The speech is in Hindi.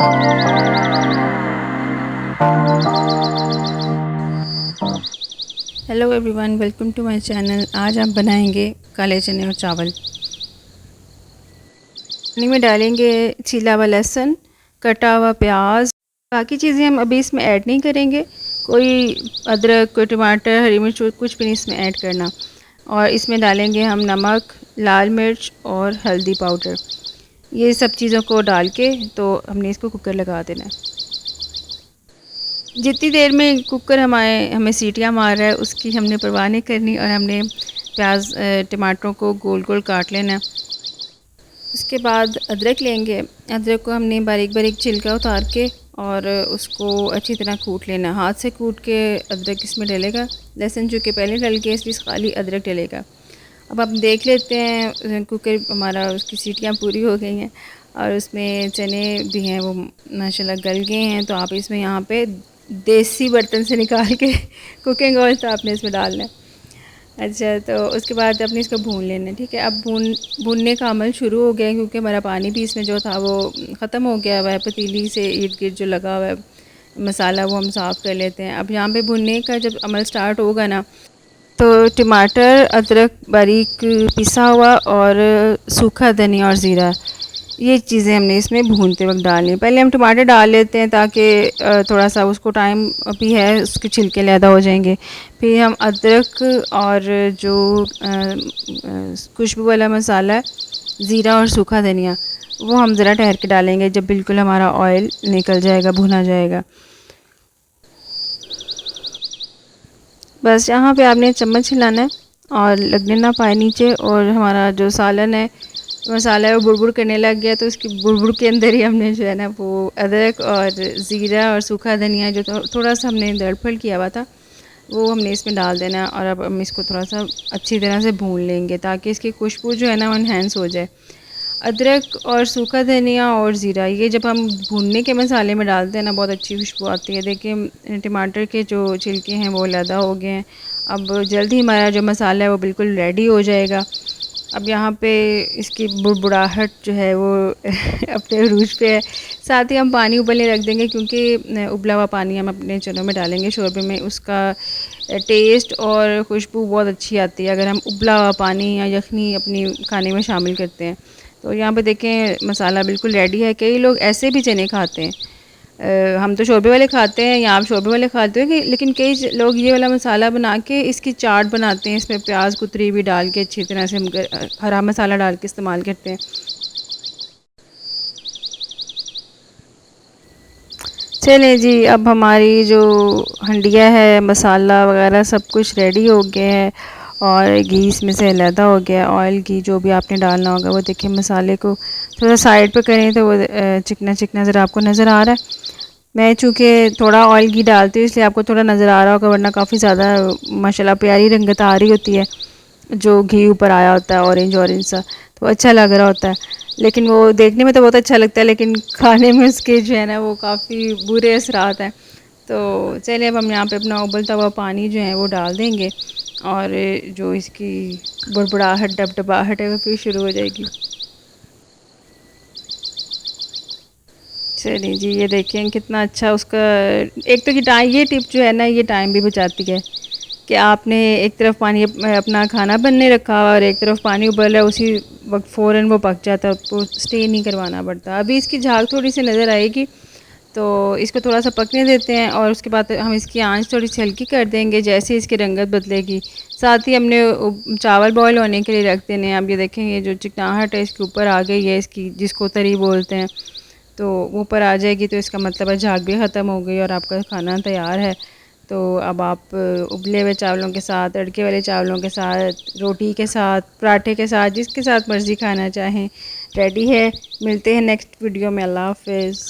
Hello everyone, welcome to my channel. आज हम बनाएंगे काले चने और चावल। पानी में डालेंगे छीला हुआ लहसुन, कटा हुआ प्याज। बाकी चीज़ें हम अभी इसमें ऐड नहीं करेंगे। कोई अदरक, कोई टमाटर, हरी मिर्च कुछ भी नहीं इसमें ऐड करना। और इसमें डालेंगे हम नमक, लाल मिर्च और हल्दी पाउडर। ये सब चीज़ों को डाल के तो हमने इसको कुकर लगा देना है। जितनी देर में कुकर हमें सीटियाँ मार रहा है उसकी हमने परवाह नहीं करनी, और हमने प्याज टमाटरों को गोल गोल काट लेना है। उसके बाद अदरक लेंगे। अदरक को हमने बारीक बारीक छिलका उतार के और उसको अच्छी तरह कूट लेना। हाथ से कूट के अदरक इसमें डलेगा। लहसुन चूँकि पहले डल के इसलिए खाली अदरक डलेगा। अब हम देख लेते हैं कुकर हमारा, उसकी सीटियाँ पूरी हो गई हैं और उसमें चने भी हैं वो माशाल्लाह गल गए हैं। तो आप इसमें यहाँ पे देसी बर्तन से निकाल के कुकिंग ऑयल तो आपने इसमें डालना है। अच्छा, तो उसके बाद अपने इसको भून लेना है। ठीक है, अब भूनने का अमल शुरू हो गया है क्योंकि हमारा पानी भी इसमें जो था वो ख़त्म हो गया हुआ है। पतीली से इर्द गिर्द जो लगा हुआ है मसाला वो हम साफ़ कर लेते हैं। अब यहाँ पे भुनने का जब अमल स्टार्ट होगा ना, तो टमाटर, अदरक बारीक पिसा हुआ और सूखा धनिया और ज़ीरा, ये चीज़ें हमने इसमें भूनते वक्त डालनी है। पहले हम टमाटर डाल लेते हैं ताकि थोड़ा सा उसको टाइम भी है, उसके छिलके लैदा हो जाएंगे। फिर हम अदरक और जो खुशबू वाला मसाला है, ज़ीरा और सूखा धनिया, वो हम ज़रा ठहर के डालेंगे जब बिल्कुल हमारा ऑयल निकल जाएगा, भुना जाएगा। बस यहाँ पे आपने चम्मच हिलाना है और लगने ना पाए नीचे। और हमारा जो सालन है, मसाला है, वो बुड़बुड़ करने लग गया तो उसकी बुड़बुड़ के अंदर ही हमने जो है ना वो अदरक और ज़ीरा और सूखा धनिया जो थोड़ा सा हमने दरफड़ किया हुआ था वो हमने इसमें डाल देना है। और अब हम इसको थोड़ा सा अच्छी तरह से भून लेंगे ताकि इसकी खुशबू जो है ना वो इन्हेंस हो जाए। अदरक और सूखा धनिया और ज़ीरा ये जब हम भूनने के मसाले में डालते हैं ना, बहुत अच्छी खुशबू आती है। देखिए टमाटर के जो छिलके हैं वो अलहदा हो गए हैं। अब जल्दी हमारा जो मसाला है वो बिल्कुल रेडी हो जाएगा। अब यहाँ पे इसकी बुड़बुड़ाहट जो है वो अपने अरूज पे है। साथ ही हम पानी उबलने रख देंगे क्योंकि उबला हुआ पानी हम अपने चनों में डालेंगे शोरबे में। उसका टेस्ट और खुशबू बहुत अच्छी आती है अगर हम उबला हुआ पानी या यखनी अपनी खाने में शामिल करते हैं। तो यहाँ पे देखें मसाला बिल्कुल रेडी है। कई लोग ऐसे भी चने खाते हैं। हम तो शोरबे वाले खाते हैं या आप शोरबे वाले खाते हो कि, लेकिन कई लोग ये वाला मसाला बना के इसकी चाट बनाते हैं। इसमें प्याज कुतरी भी डाल के अच्छी तरह से हम हरा मसाला डाल के इस्तेमाल करते हैं। चलिए जी, अब हमारी जो हंडिया है, मसाला वगैरह सब कुछ रेडी हो गया है और घी इसमें से अलहदा हो गया। ऑयल घी जो भी आपने डालना होगा वो देखिए, मसाले को थोड़ा साइड पे करें तो वो चिकना चिकना ज़रा आपको नज़र आ रहा है। मैं चूँकि थोड़ा ऑयल घी डालती हूँ इसलिए आपको थोड़ा नज़र आ रहा होगा, वरना काफ़ी ज़्यादा माशाल्लाह प्यारी रंगत आ रही होती है। जो घी ऊपर आया होता है ऑरेंज ऑरेंज सा, तो अच्छा लग रहा होता है। लेकिन वो देखने में तो बहुत अच्छा लगता है, लेकिन खाने में उसके जो है ना वो काफ़ी बुरे असरात हैं। तो चलिए अब हम यहाँ पे अपना उबलता हुआ पानी जो है वो डाल देंगे और जो इसकी बुड़बुड़ाहट, डबडबाहट है वो फिर शुरू हो जाएगी। चलिए जी, ये देखें कितना अच्छा उसका। एक तो ये टिप जो है ना ये टाइम भी बचाती है कि आपने एक तरफ पानी अपना खाना बनने रखा और एक तरफ पानी उबल रहा है, उसी वक्त फ़ौरन वो पक जाता है, तो स्टे नहीं करवाना पड़ता। अभी इसकी झाग थोड़ी सी नज़र आएगी तो इसको थोड़ा सा पकने देते हैं और उसके बाद हम इसकी आंच थोड़ी सी हल्की कर देंगे जैसे इसकी रंगत बदलेगी। साथ ही हमने चावल बॉयल होने के लिए रख देने हैं। अब ये देखें, ये जो चिकनाहट है इसके ऊपर आ गई है, इसकी जिसको तरी बोलते हैं, तो ऊपर आ जाएगी तो इसका मतलब है झाग भी ख़त्म हो गई और आपका खाना तैयार है। तो अब आप उबले हुए चावलों के साथ, तड़के वाले चावलों के साथ, रोटी के साथ, पराठे के साथ, जिसके साथ मर्ज़ी खाना चाहें, रेडी है। मिलते हैं नेक्स्ट वीडियो में। अल्लाह हाफ़िज़।